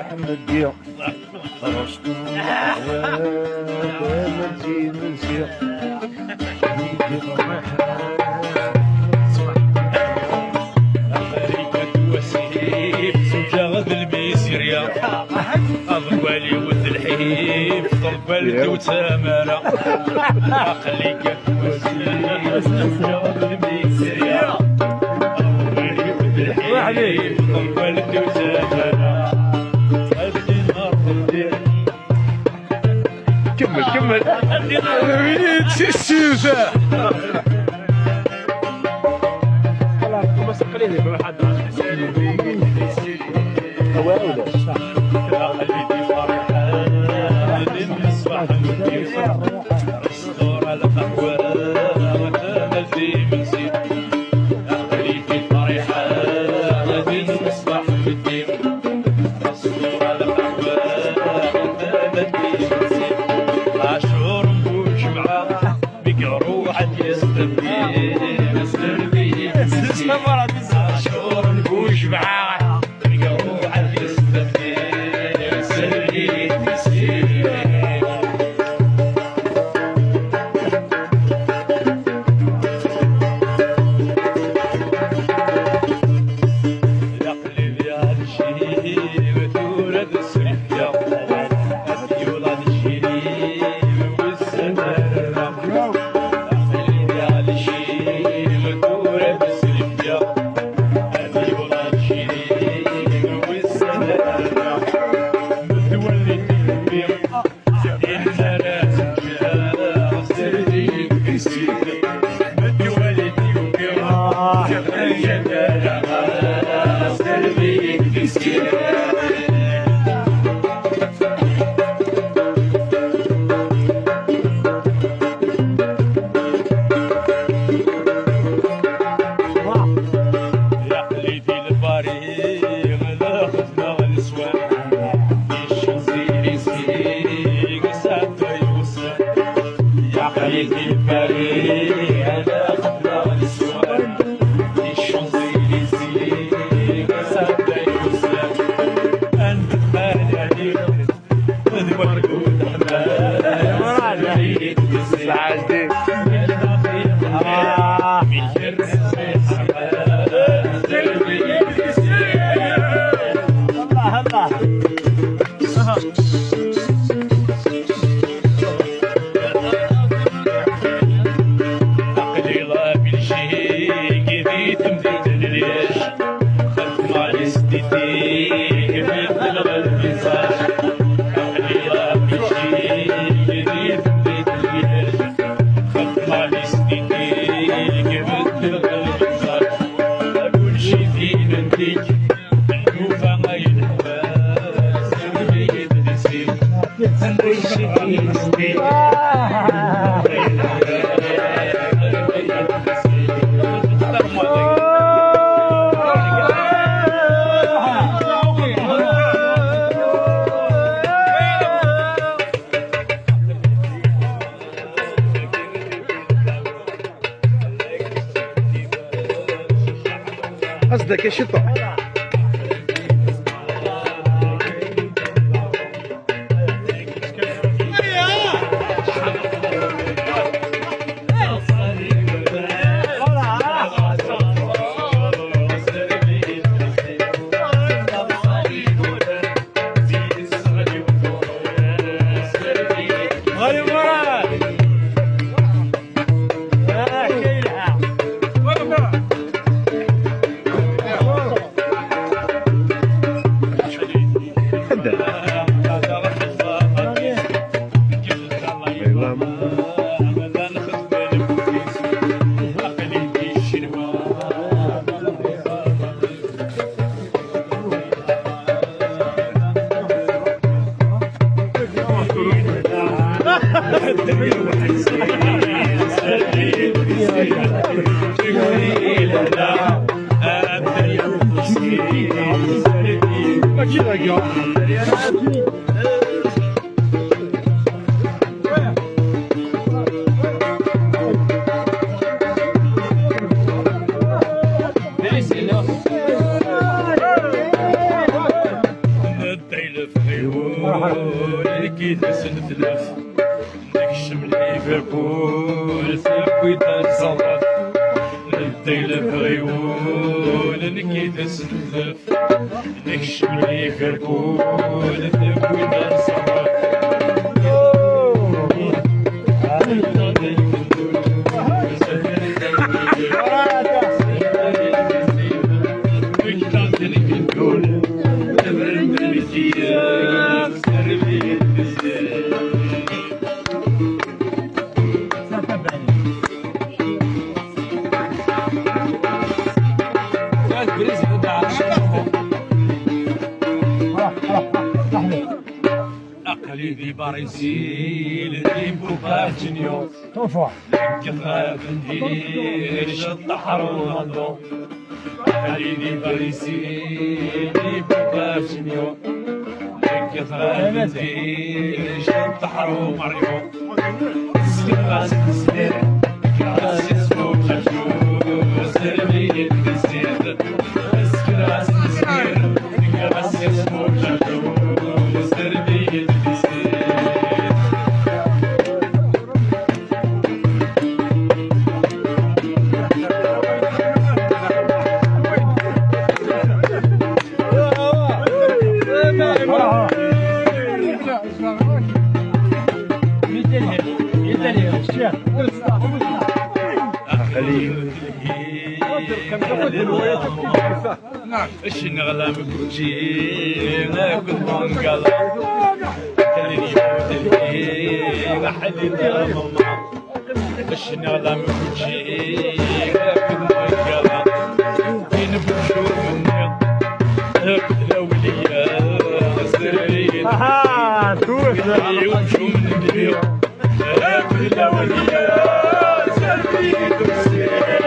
محمد دياب رشتو ملتي ملتي أضوالي ود الحيب طلب الدي وتمارة أخليك وسيب سجاد الميسرية أضوالي ود الحيب طلب الدي وتمارة هدي النار كمل وينيت السيفة خلاص بس قليل بواحد هواولا خليتي فرحان نصبح مدير الصدور على قهوة وأنا في مسير خليتي فرحان نصبح مدير الصدور على قهوة وأنا في مسير عاشور نبوش معاه بقرو عاد يستبدي عاشور نبوش معاه بقرو عاد يستبدي قصدك يا شطة يلف غيول كي تسلف نكشم ليفربول ساكوي تصرف يلف غيول كي تسلف نكشم ليفربول ساكوي تصرف أقليدي برازيل نجيبو بارتينيو كثرة بندير شطح رونالدو أقليدي برازيل نجيبو بارتينيو كثرة بندير شطح روماريو سكراس نسير كراس يسمو خشو سرمي نسير سكراس نسير كراس يسمو خشو سرمي اش نغلى مكوتشي ناكل منقلة خليني موتلي حليت يا ماما اش نغلى مكوتشي ناكل منقلة فين بنشوف مني ناكل الاولياء سريت وشو من البيض ناكل الاولياء سريت وسريت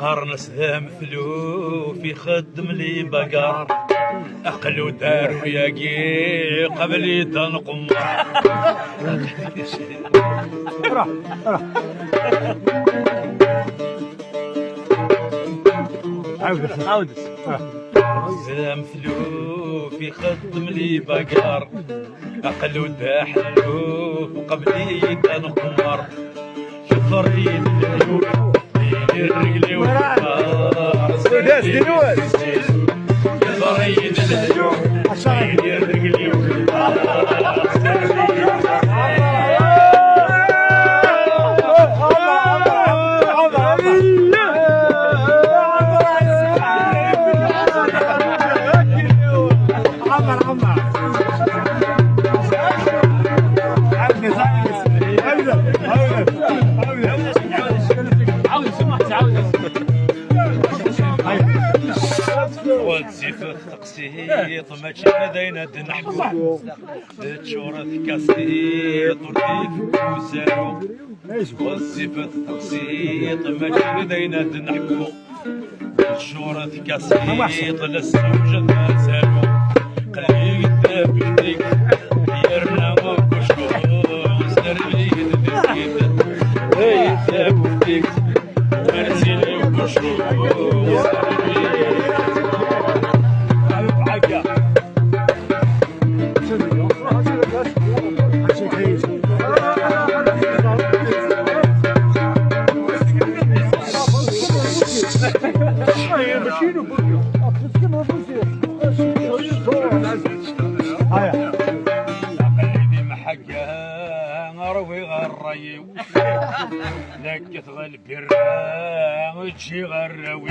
قرنس ذا مثلو في خدم لي بقر أقلو دارو ياقي قبلي تنقم عاود ذا مثلو في خدم لي بقر أقلو دا حلو قبلي تنقمر شفري العيون الرجلي والكبار دينوس يضريد الهجوم الرجلي والكبار وتسيف التقسيط ماشي مدينة نحكو تشورة كاسيط ورديف وسالو وتسيف التقسيط ماشي مدينة نحكو تشورة كاسيط للسوجة سالو قليل دابتك يرنا وكشكو سربيد ديسكيت دابتك مرسيلي وكشكو لك تغل برا وتجي غراوي